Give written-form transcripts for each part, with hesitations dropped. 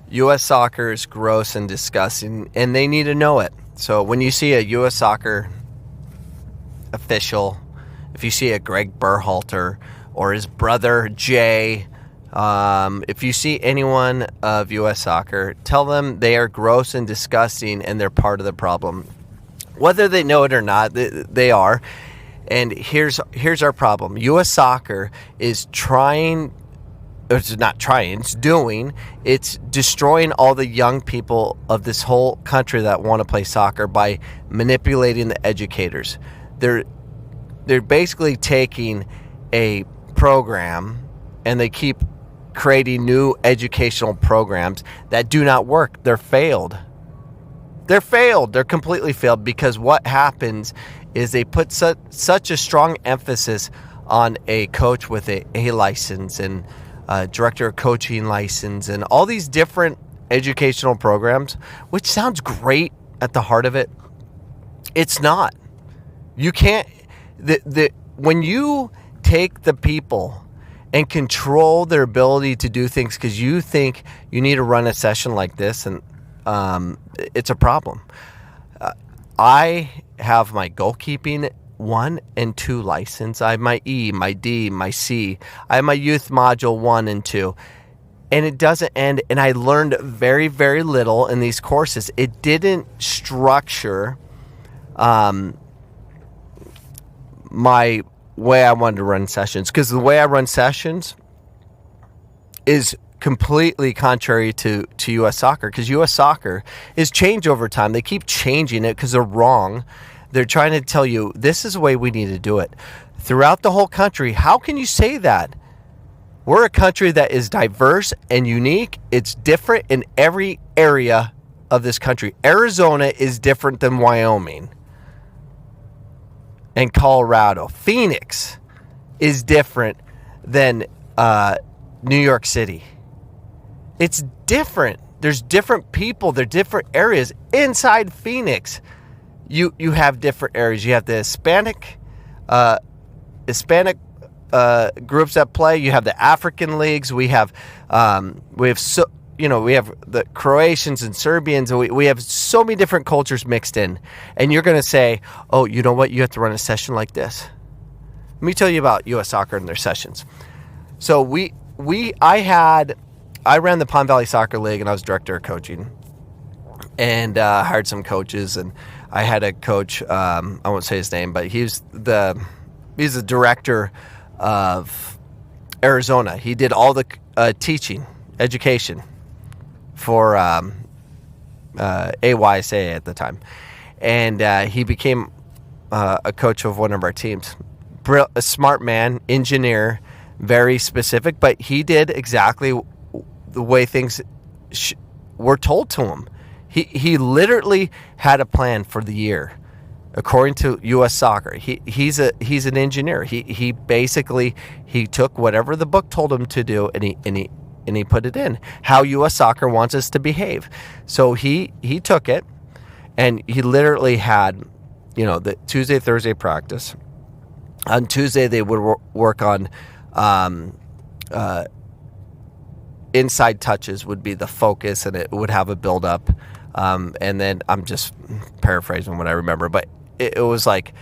U.S. soccer is gross and disgusting, and they need to know it. So when you see a U.S. soccer official, if you see a Greg Berhalter or his brother Jay, if you see anyone of U.S. soccer, tell them they are gross and disgusting and they're part of the problem. Whether they know it or not, they are. And here's our problem. U.S. soccer is trying, it's not trying, it's destroying all the young people of this whole country that want to play soccer by manipulating the educators. They're basically taking a program and they keep creating new educational programs that do not work. They're failed. They're completely failed, because what happens is they put such a strong emphasis on a coach with a license and director of coaching license and all these different educational programs, which sounds great at the heart of it. It's not. You can't. When you take the people and control their ability to do things because you think you need to run a session like this, and it's a problem. I have my goalkeeping 1 and 2 license. I have my E, my D, my C. I have my youth module 1 and 2. And it doesn't end. And I learned very, very little in these courses. It didn't structure my way I wanted to run sessions, because the way I run sessions is completely contrary to U.S. soccer, because U.S. soccer is changed over time. They keep changing it because they're wrong. They're trying to tell you this is the way we need to do it throughout the whole country. How can you say that? We're a country that is diverse and unique. It's different in every area of this country. Arizona is different than Wyoming and Colorado. Phoenix is different than New York City. It's different. There's different people. There are different areas inside Phoenix. You have different areas. You have the Hispanic groups that play. You have the African leagues. We have the Croatians and Serbians. We have so many different cultures mixed in. And you're going to say, oh, you know what? You have to run a session like this. Let me tell you about U.S. soccer and their sessions. So I ran the Pond Valley Soccer League, and I was director of coaching, and hired some coaches. And I had a coach, I won't say his name, but he's the director of Arizona. He did all the teaching, education for AYSA at the time. And he became a coach of one of our teams. A smart man, engineer, very specific, but he did exactly the way things were told to him. He literally had a plan for the year, according to U.S. Soccer. He's an engineer. He basically took whatever the book told him to do, and he put it in how U.S. Soccer wants us to behave. So he took it, and he literally had, the Tuesday, Thursday practice. On Tuesday they would work on inside touches would be the focus, and it would have a build up. And then I'm just paraphrasing what I remember, but it was like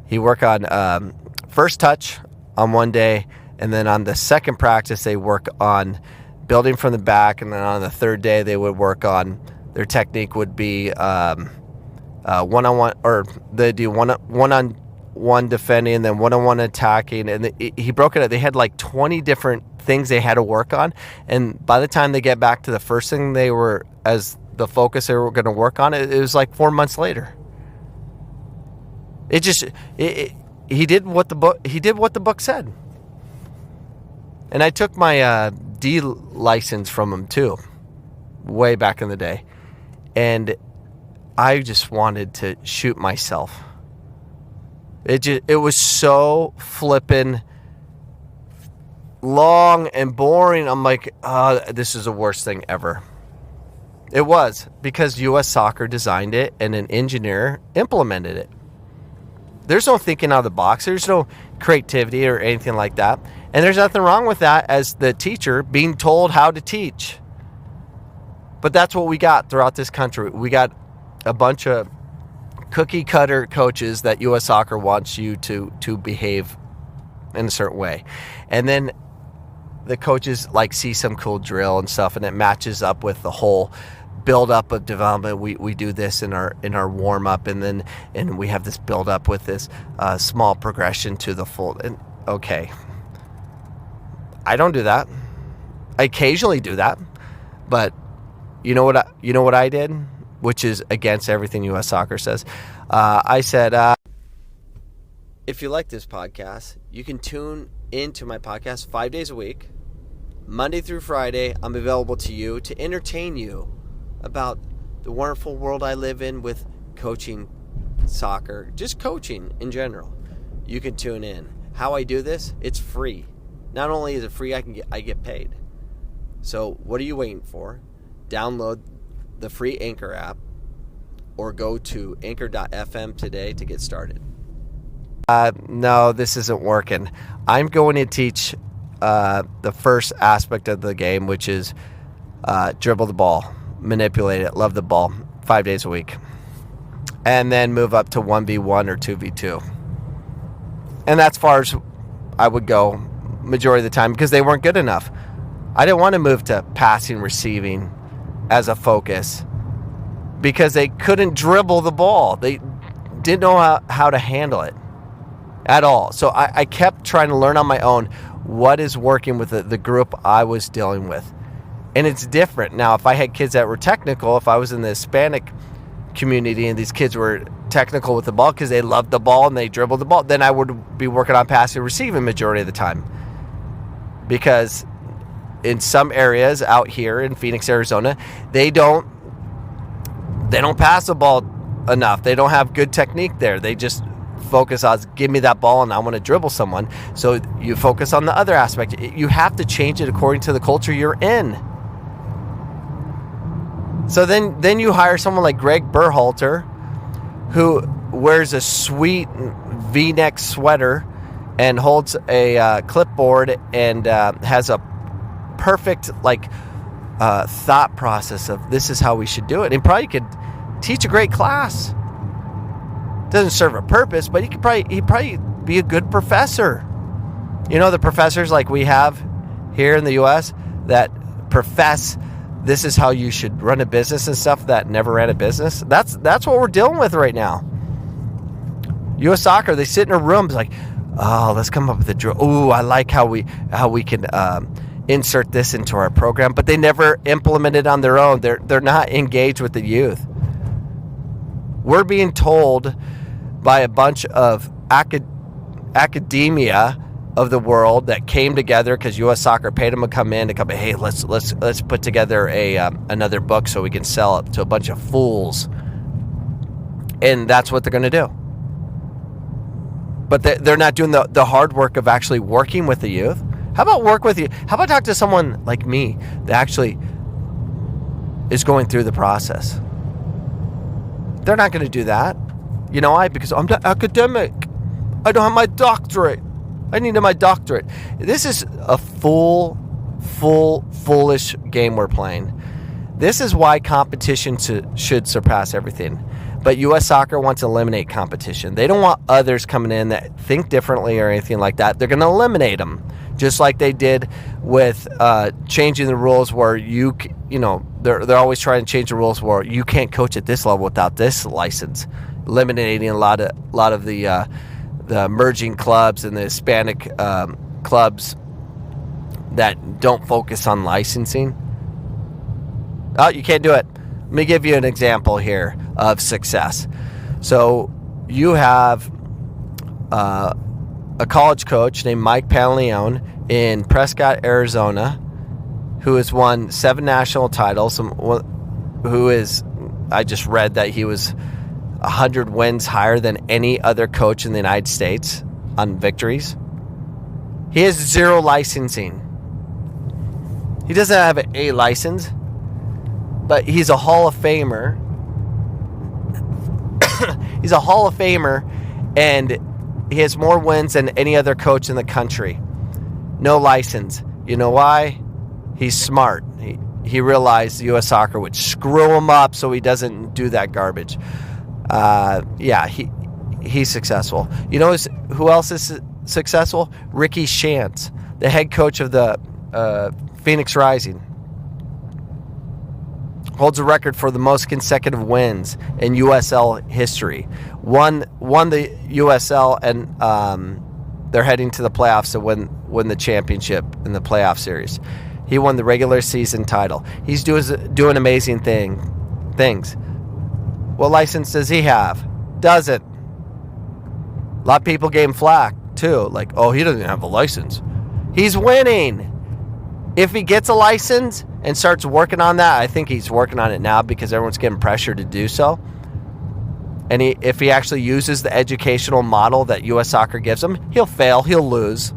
he worked on first touch on one day, and then on the second practice they work on building from the back, and then on the third day they would work on their technique would be one-on-one, or they do one-on-one defending, and then one-on-one attacking, and he broke it up. They had like 20 different things they had to work on, and by the time they get back to the first thing they were as the focus they were going to work on, it was like 4 months later. He did what the book said. And I took my D license from him too, way back in the day, and I just wanted to shoot myself. It was so flippin' long and boring. I'm like, this is the worst thing ever. It was, because U.S. Soccer designed it and an engineer implemented it. There's no thinking out of the box. There's no creativity or anything like that. And there's nothing wrong with that as the teacher being told how to teach. But that's what we got throughout this country. We got a bunch of cookie cutter coaches that U.S. Soccer wants you to behave in a certain way. And then the coaches like see some cool drill and stuff, and it matches up with the whole build up of development. We do this in our warm up, and we have this build up with this small progression to the full. And okay, I don't do that. I occasionally do that, but you know what I did, which is against everything U.S. Soccer says. I said, if you like this podcast, you can tune into my podcast 5 days a week, Monday through Friday. I'm available to you to entertain you about the wonderful world I live in with coaching soccer, just coaching in general. You can tune in. How I do this, it's free. Not only is it free, I get paid. So what are you waiting for? Download the free Anchor app or go to anchor.fm today to get started. No, this isn't working. I'm going to teach the first aspect of the game, which is dribble the ball, manipulate it, love the ball, 5 days a week. And then move up to 1v1 or 2v2. And that's far as I would go majority of the time because they weren't good enough. I didn't want to move to passing, receiving as a focus because they couldn't dribble the ball. They didn't know how to handle it at all. So I kept trying to learn on my own what is working with the group I was dealing with. And it's different. Now, if I had kids that were technical, if I was in the Hispanic community and these kids were technical with the ball because they loved the ball and they dribbled the ball, then I would be working on passing and receiving majority of the time. Because in some areas out here in Phoenix, Arizona, they don't pass the ball enough. They don't have good technique there. They just focus on, give me that ball and I want to dribble someone. So you focus on the other aspect. You have to change it according to the culture you're in. So then you hire someone like Greg Berhalter, who wears a sweet V-neck sweater and holds a clipboard and has a perfect thought process of this is how we should do it. And probably could teach a great class. Doesn't serve a purpose, but he'd probably be a good professor. You know, the professors like we have here in the U.S. that profess this is how you should run a business and stuff that never ran a business. That's what we're dealing with right now. U.S. Soccer, they sit in a room like, oh, let's come up with a drill. Ooh, I like how we can insert this into our program, but they never implement it on their own. They're not engaged with the youth. We're being told by a bunch of academia of the world that came together because U.S. Soccer paid them to come in. Hey, let's put together another book so we can sell it to a bunch of fools, and that's what they're going to do. But they're not doing the hard work of actually working with the youth. How about work with you? How about talk to someone like me that actually is going through the process? They're not going to do that. You know why? Because I'm not academic. I don't have my doctorate. I need my doctorate. This is a foolish game we're playing. This is why competition should surpass everything. But U.S. Soccer wants to eliminate competition. They don't want others coming in that think differently or anything like that. They're going to eliminate them, just like they did with changing the rules where they're always trying to change the rules where you can't coach at this level without this license, eliminating a lot of the emerging clubs and the Hispanic clubs that don't focus on licensing. Oh, you can't do it. Let me give you an example here of success. So you have a college coach named Mike Pantaleone in Prescott, Arizona, who has won 7 national titles. I just read that he was 100 wins higher than any other coach in the United States on victories. He has 0 licensing. He doesn't have an A license, but he's a Hall of Famer. He's a Hall of Famer, and he has more wins than any other coach in the country. No license. You know why? He's smart. he realized U.S. Soccer would screw him up, so he doesn't do that garbage. He's successful. You know who else is successful? Ricky Shantz, the head coach of the Phoenix Rising. Holds a record for the most consecutive wins in USL history. Won the USL, and they're heading to the playoffs to win the championship in the playoff series. He won the regular season title. He's doing amazing things. What license does he have? Doesn't. A lot of people gave him flack too. Like, oh, he doesn't have a license. He's winning. If he gets a license and starts working on that, I think he's working on it now because everyone's getting pressure to do so. And if he actually uses the educational model that U.S. Soccer gives him, he'll fail, he'll lose.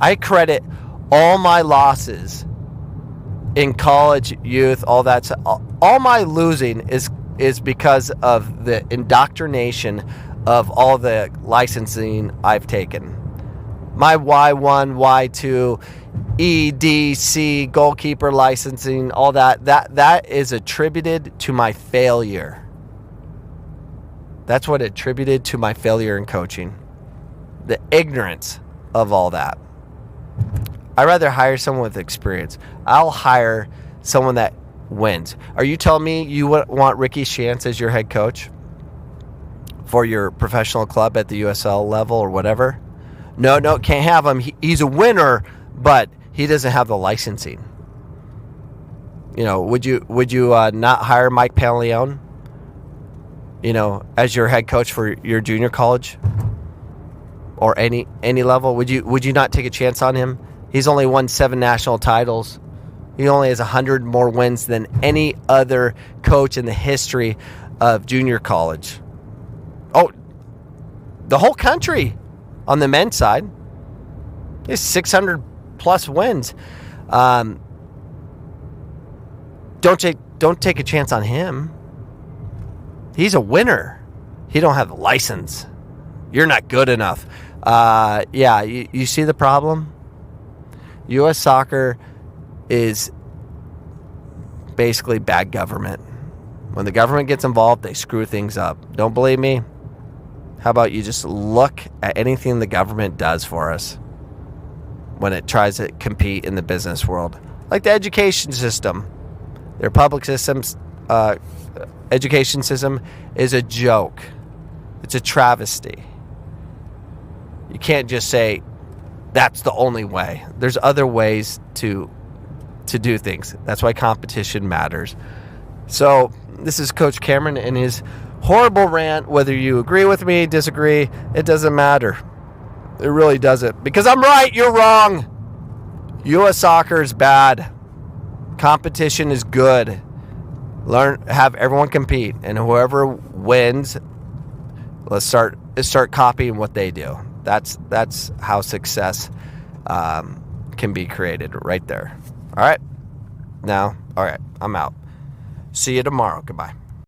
I credit all my losses in college, youth, all that. All my losing is because of the indoctrination of all the licensing I've taken. My Y1, Y2, EDC, goalkeeper licensing, all that is attributed to my failure. That's what attributed to my failure in coaching. The ignorance of all that. I'd rather hire someone with experience. I'll hire someone that wins. Are you telling me you want Ricky Shantz as your head coach for your professional club at the USL level or whatever? No, can't have him. He's a winner, but he doesn't have the licensing. You know, would you not hire Mike Pantaleone, as your head coach for your junior college or any level? Would you not take a chance on him? He's only won 7 national titles. He only has 100 more wins than any other coach in the history of junior college. Oh, the whole country on the men's side. He has 600 plus wins. Don't take a chance on him. He's a winner. He don't have a license. You're not good enough. You see the problem? U.S. Soccer is basically bad government. When the government gets involved, they screw things up. Don't believe me? How about you just look at anything the government does for us when it tries to compete in the business world? Like the education system. Their public systems, education system is a joke. It's a travesty. You can't just say, that's the only way. There's other ways to do things. That's why competition matters. So this is Coach Cameron and his horrible rant. Whether you agree with me, disagree, it doesn't matter. It really doesn't. Because I'm right, you're wrong. U.S. Soccer is bad. Competition is good. Have everyone compete, and whoever wins, let's start copying what they do. That's how success can be created right there. All right. I'm out. See you tomorrow. Goodbye.